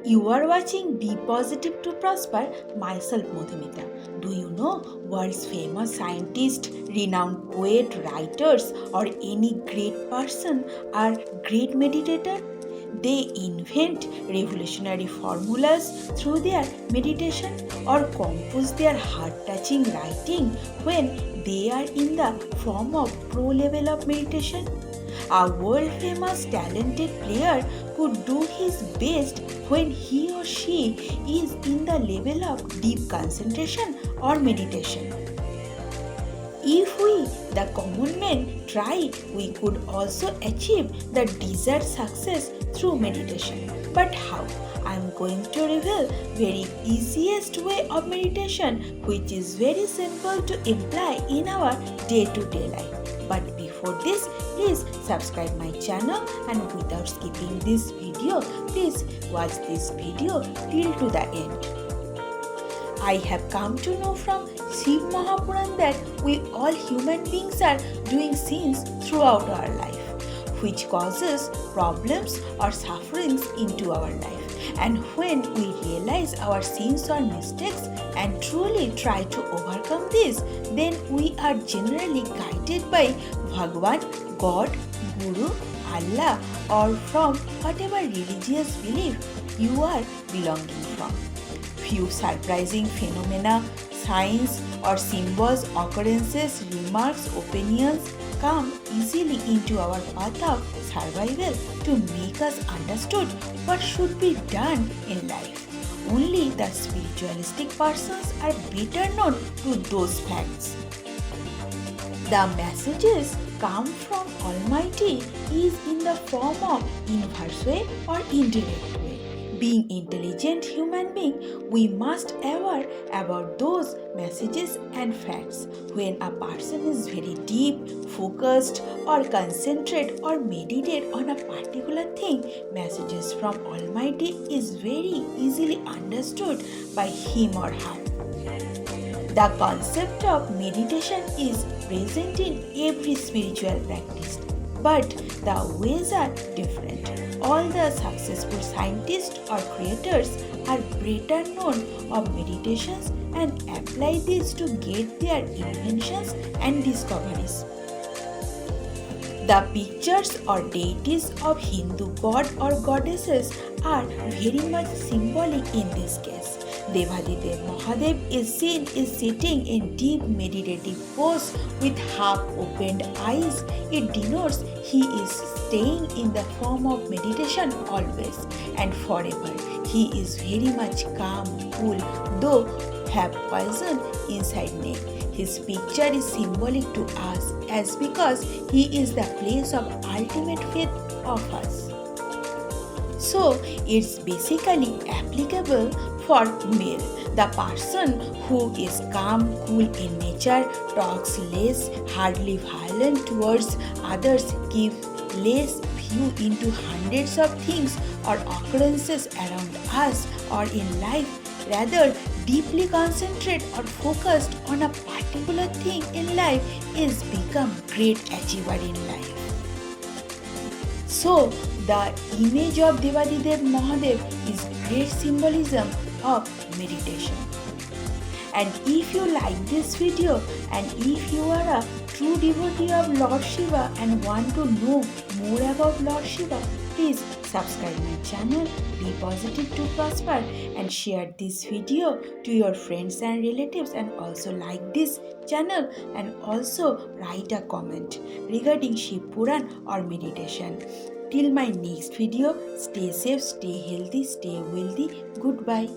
You are watching Be Positive to Prosper, myself Madhumita. Do you know world's famous scientists, renowned poet, writers, or any great person are great meditator? They invent revolutionary formulas through their meditation or compose their heart-touching writing when they are in the form of pro level of meditation. A world famous talented player could do his best when he or she is in the level of deep concentration or meditation. If we, the common men, try, we could also achieve the desired success through meditation. But how? I am going to reveal very easiest way of meditation, which is very simple to apply in our day-to-day life. But before this, please subscribe my channel, and without skipping this video, please watch this video till to the end. I have come to know from Shiva Mahapuran that we all human beings are doing sins throughout our life, which causes problems or sufferings into our life. And when we realize our sins or mistakes and truly try to overcome this, then we are generally guided by Bhagwan, God, Guru, Allah, or from whatever religious belief you are belonging from. Few surprising phenomena, signs or symbols, occurrences, remarks, opinions come easily into our path of survival to make us understood what should be done in life. Only the spiritualistic persons are better known to those facts. The messages come from Almighty is in the form of inverse way or indirect way. Being intelligent human being, we must aware about those messages and facts. When a person is very deep, focused or concentrate or meditate on a particular thing, messages from Almighty is very easily understood by him or her. The concept of meditation is present in every spiritual practice, but the ways are different. All the successful scientists or creators are better known of meditations and apply this to get their inventions and discoveries. The pictures or deities of Hindu god or goddesses are very much symbolic in this case. Devadidev Mahadev is sitting in deep meditative pose with half-opened eyes. It denotes he is staying in the form of meditation always and forever. He is very much calm, cool, though have poison inside neck. His picture is symbolic to us as because he is the place of ultimate faith of us. So it's basically applicable for male. The person who is calm, cool in nature, talks less, hardly violent towards others, gives less view into hundreds of things or occurrences around us or in life, rather deeply concentrate or focused on a particular thing in life is become great achiever in life. So, the image of Devadidev Mahadev is great symbolism of meditation. And if you like this video and if you are a true devotee of Lord Shiva and want to know more about Lord Shiva, please subscribe my channel Be Positive to Prosper and share this video to your friends and relatives, and also like this channel and also write a comment regarding Shiva Puran or meditation. Till my next video, stay safe, stay healthy, stay wealthy. Goodbye.